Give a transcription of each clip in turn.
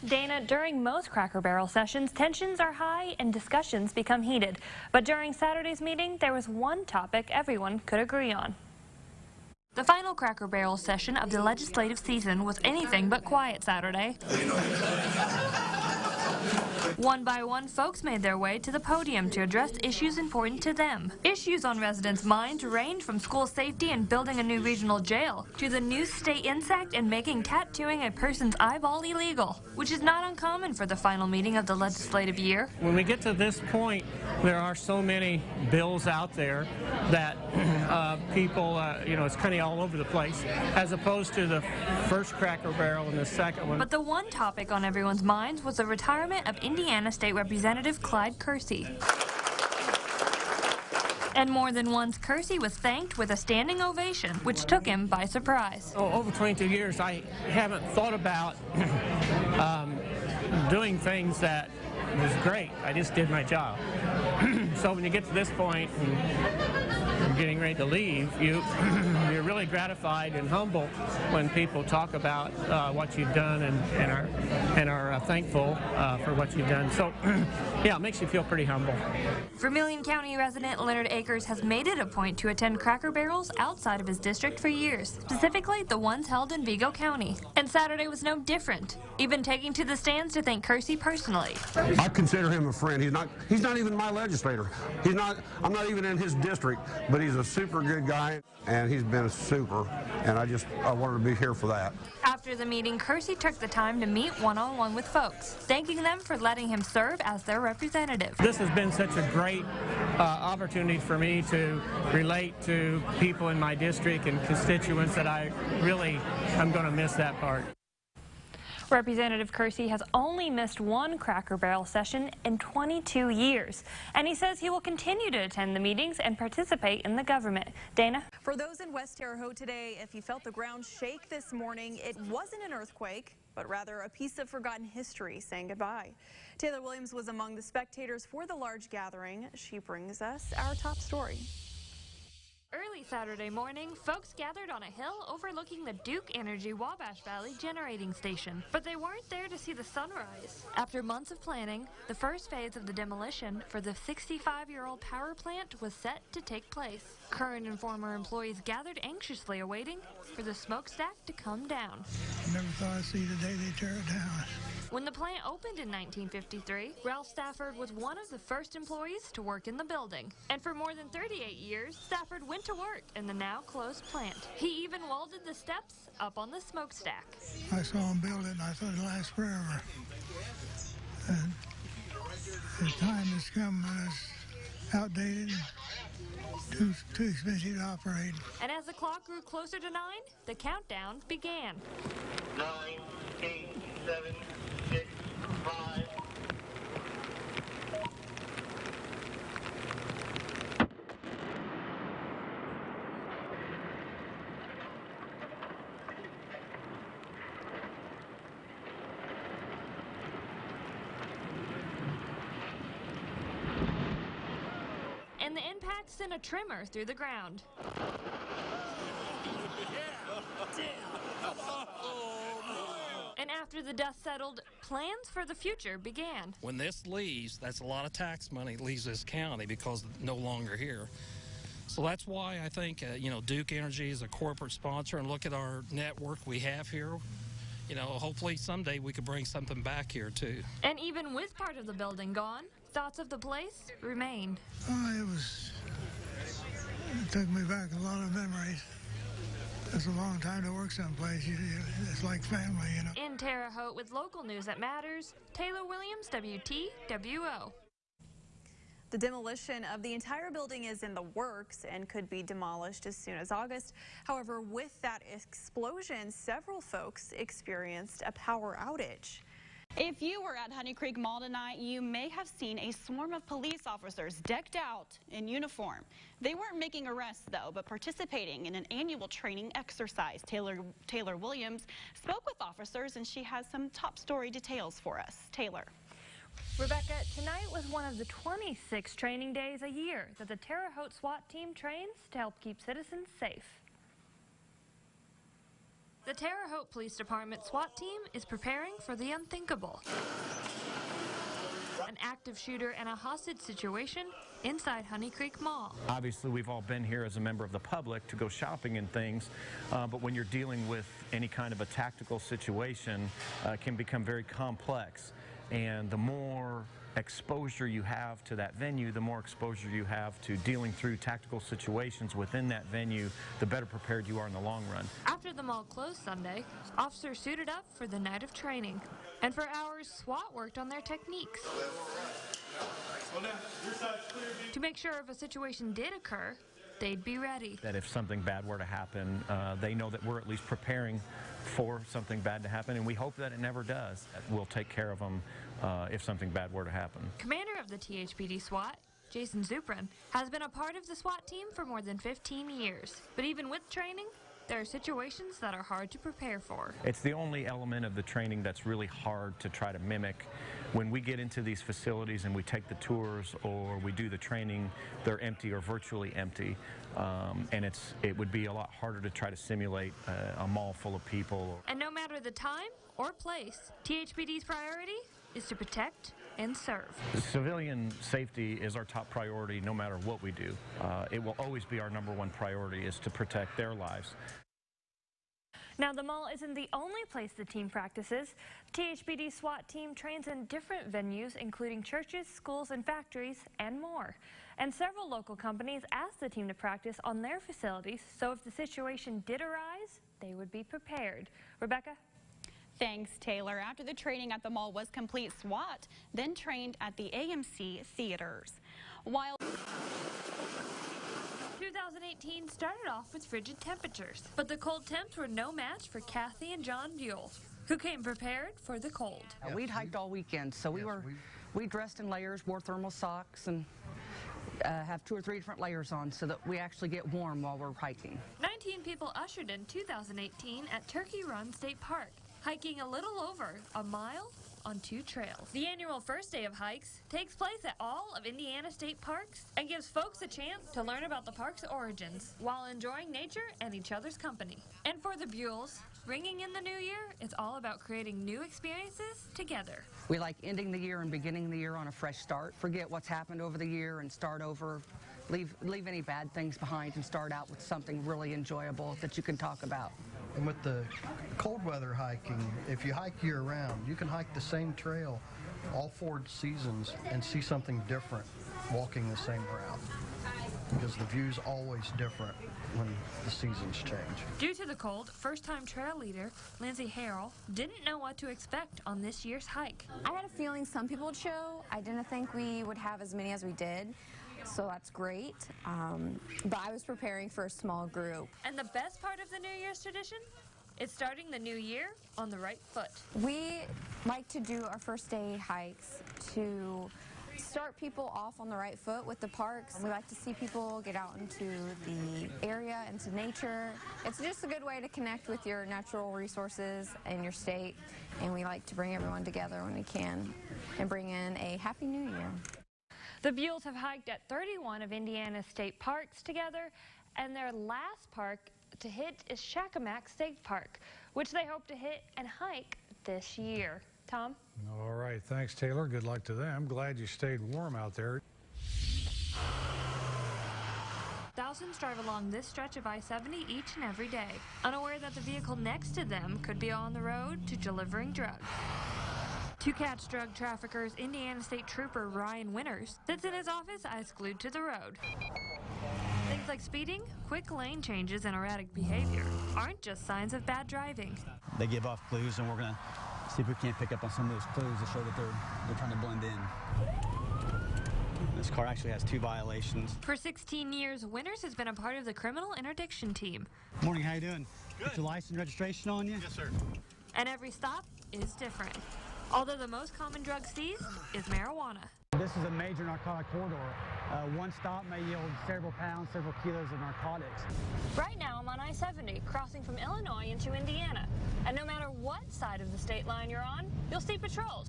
Dana, during most Cracker Barrel sessions, tensions are high and discussions become heated. But during Saturday's meeting, there was one topic everyone could agree on. The final Cracker Barrel session of the legislative season was anything but quiet Saturday. One by one, folks made their way to the podium to address issues important to them. Issues on residents' minds range from school safety and building a new regional jail to the new state insect and making tattooing a person's eyeball illegal, which is not uncommon for the final meeting of the legislative year. When we get to this point, there are so many bills out there that people, it's kind of all over the place, as opposed to the first Cracker Barrel and the second one. But the one topic on everyone's minds was the retirement of Indiana State Representative Clyde Kersey. And more than once, Kersey was thanked with a standing ovation, which took him by surprise. Over 22 years, I haven't thought about doing things that was great. I just did my job. So when you get to this point and getting ready to leave, you're really gratified and humble when people talk about what you've done and are thankful for what you've done. So, yeah, it makes you feel pretty humble. Vermilion County resident Leonard Akers has made it a point to attend Cracker Barrels outside of his district for years, specifically the ones held in Vigo County. And Saturday was no different, even taking to the stands to thank Kersey personally. I consider him a friend. He's not even my legislator. I'm not even in his district, but he's a super good guy, and he's been super, and I wanted to be here for that. After the meeting, Kersey took the time to meet one-on-one with folks, thanking them for letting him serve as their representative. This has been such a great opportunity for me to relate to people in my district and constituents that I'm going to miss that part. Representative Kersey has only missed one Cracker Barrel session in 22 years, and he says he will continue to attend the meetings and participate in the government. Dana? For those in West Terre Haute today, if you felt the ground shake this morning, it wasn't an earthquake, but rather a piece of forgotten history saying goodbye. Taylor Williams was among the spectators for the large gathering. She brings us our top story. Early Saturday morning, folks gathered on a hill overlooking the Duke Energy Wabash Valley generating station. But they weren't there to see the sunrise. After months of planning, the first phase of the demolition for the 65-year-old power plant was set to take place. Current and former employees gathered anxiously awaiting for the smokestack to come down. I never thought I'd see the day they tear it down. When the plant opened in 1953, Ralph Stafford was one of the first employees to work in the building. And for more than 38 years, Stafford went to work in the now closed plant. He even welded the steps up on the smokestack. I saw him build it and I thought it'd last forever. And the time has come when it's outdated, too expensive to operate. And as the clock grew closer to 9, the countdown began. 9, 8, 7, 6, 5. And the impact sent a tremor through the ground. And after the dust settled, plans for the future began. When this leaves, that's a lot of tax money that leaves this county because it's no longer here. So that's why I think, Duke Energy is a corporate sponsor, and look at our network we have here. Hopefully someday we could bring something back here too. And even with part of the building gone, thoughts of the place remained. Oh, it took me back a lot of memories. It's a long time to work someplace. It's like family, In Terre Haute with local news that matters, Taylor Williams, WTWO. The demolition of the entire building is in the works and could be demolished as soon as August. However, with that explosion, several folks experienced a power outage. If you were at Honey Creek Mall tonight, you may have seen a swarm of police officers decked out in uniform. They weren't making arrests, though, but participating in an annual training exercise. Taylor Williams spoke with officers, and she has some top story details for us. Taylor. Rebecca, tonight was one of the 26 training days a year that the Terre Haute SWAT team trains to help keep citizens safe. The Terre Haute Police Department SWAT team is preparing for the unthinkable. An active shooter and a hostage situation inside Honey Creek Mall. Obviously, we've all been here as a member of the public to go shopping and things, but when you're dealing with any kind of a tactical situation, it can become very complex. And the more exposure you have to that venue, the more exposure you have to dealing through tactical situations within that venue, the better prepared you are in the long run. After the mall closed Sunday, officers suited up for the night of training. And for hours, SWAT worked on their techniques. To make sure if a situation did occur, they'd be ready. That if something bad were to happen, they know that we're at least preparing for something bad to happen, and we hope that it never does. We'll take care of them if something bad were to happen. Commander of the THPD SWAT, Jason Zuprin, has been a part of the SWAT team for more than 15 years. But even with training, there are situations that are hard to prepare for. It's the only element of the training that's really hard to try to mimic. When we get into these facilities and we take the tours or we do the training, they're empty or virtually empty. And it would be a lot harder to try to simulate a mall full of people. And no matter the time or place, THPD's priority is to protect and serve. Civilian safety is our top priority no matter what we do. It will always be our #1 priority is to protect their lives. Now, the mall isn't the only place the team practices. The THPD SWAT team trains in different venues, including churches, schools, and factories, and more. And several local companies asked the team to practice on their facilities, so if the situation did arise, they would be prepared. Rebecca? Thanks, Taylor. After the training at the mall was complete, SWAT then trained at the AMC theaters. While 2018 started off with frigid temperatures, but the cold temps were no match for Kathy and John Buell, who came prepared for the cold. We'd hiked all weekend, so we dressed in layers, wore thermal socks, and have 2 or 3 different layers on so that we actually get warm while we're hiking. 19 people ushered in 2018 at Turkey Run State Park, hiking a little over a mile on 2 trails. The annual first day of hikes takes place at all of Indiana state parks and gives folks a chance to learn about the park's origins while enjoying nature and each other's company. And for the Buells, ringing in the new year, it's all about creating new experiences together. We like ending the year and beginning the year on a fresh start. Forget what's happened over the year and start over. Leave any bad things behind and start out with something really enjoyable that you can talk about. And with the cold weather hiking, if you hike year-round, you can hike the same trail all 4 seasons and see something different walking the same route, because the view's always different when the seasons change. Due to the cold, first-time trail leader Lindsay Harrell didn't know what to expect on this year's hike. I had a feeling some people would show. I didn't think we would have as many as we did. So that's great, but I was preparing for a small group. And the best part of the New Year's tradition? It's starting the new year on the right foot. We like to do our first day hikes to start people off on the right foot with the parks. We like to see people get out into the area, into nature. It's just a good way to connect with your natural resources and your state, and we like to bring everyone together when we can and bring in a Happy New Year. The Buells have hiked at 31 of Indiana's state parks together, and their last park to hit is Shakamak State Park, which they hope to hit and hike this year. Tom? All right, thanks, Taylor. Good luck to them. Glad you stayed warm out there. Thousands drive along this stretch of I-70 each and every day, unaware that the vehicle next to them could be on the road to delivering drugs. To catch drug traffickers, Indiana State Trooper Ryan Winters sits in his office eyes glued to the road. Things like speeding, quick lane changes, and erratic behavior aren't just signs of bad driving. They give off clues, and we're going to see if we can't pick up on some of those clues to show that they're trying to blend in. This car actually has 2 violations. For 16 years, Winters has been a part of the criminal interdiction team. Morning, how you doing? Good. Got your license registration on you? Yes, sir. And every stop is different. Although the most common drug seized is marijuana. This is a major narcotic corridor. One stop may yield several pounds, several kilos of narcotics. Right now I'm on I-70, crossing from Illinois into Indiana. And no matter what side of the state line you're on, you'll see patrols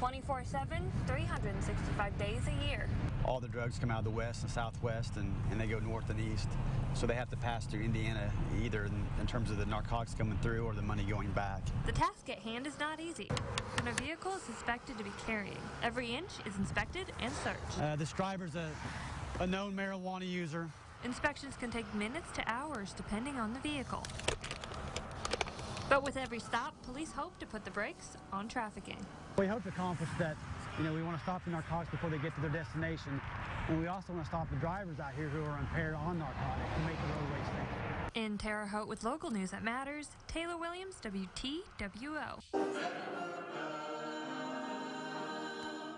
24/7, 365 days a year. All the drugs come out of the west and southwest, and they go north and east. So they have to pass through Indiana, either in terms of the narcotics coming through or the money going back. The task at hand is not easy. When a vehicle is suspected to be carrying, every inch is inspected and searched. This driver's a known marijuana user. Inspections can take minutes to hours depending on the vehicle. But with every stop, police hope to put the brakes on trafficking. We hope to accomplish that. We want to stop the narcotics before they get to their destination. And we also want to stop the drivers out here who are impaired on narcotics and make the roadways safe. In Terre Haute with local news that matters, Taylor Williams, WTWO.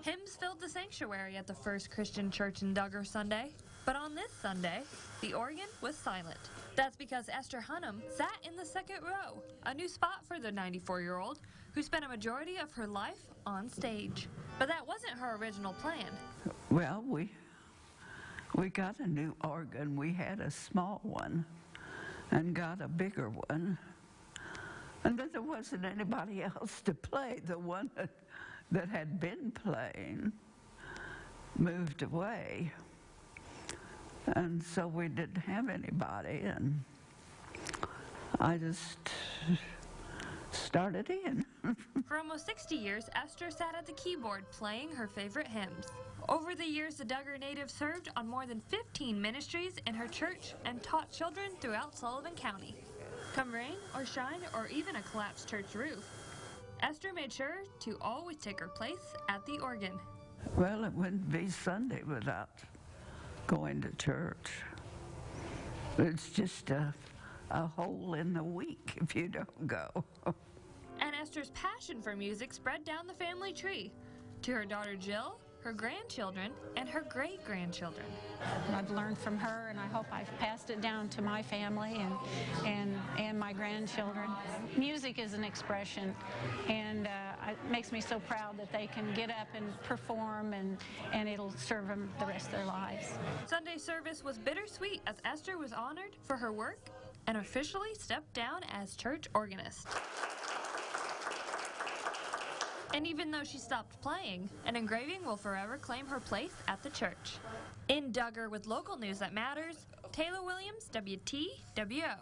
Hymns filled the sanctuary at the First Christian Church in Duggar Sunday. But on this Sunday, the organ was silent. That's because Esther Hunnam sat in the second row, a new spot for the 94-year-old who spent a majority of her life on stage. But that wasn't her original plan. Well, we got a new organ. We had a small one and got a bigger one. And then there wasn't anybody else to play. The one that had been playing moved away. And so we didn't have anybody, and I just started in. For almost 60 years, Esther sat at the keyboard playing her favorite hymns. Over the years, the Duggar native served on more than 15 ministries in her church and taught children throughout Sullivan County. Come rain or shine or even a collapsed church roof, Esther made sure to always take her place at the organ. Well, it wouldn't be Sunday without going to church. It's just a hole in the week if you don't go. And Esther's passion for music spread down the family tree to her daughter Jill, her grandchildren, and her great-grandchildren. I've learned from her, and I hope I've passed it down to my family and my grandchildren. Music is an expression, and it makes me so proud that they can get up and perform, and it'll serve them the rest of their lives. Sunday service was bittersweet as Esther was honored for her work and officially stepped down as church organist. And even though she stopped playing, an engraving will forever claim her place at the church. In Duggar with local news that matters, Taylor Williams, WTWO.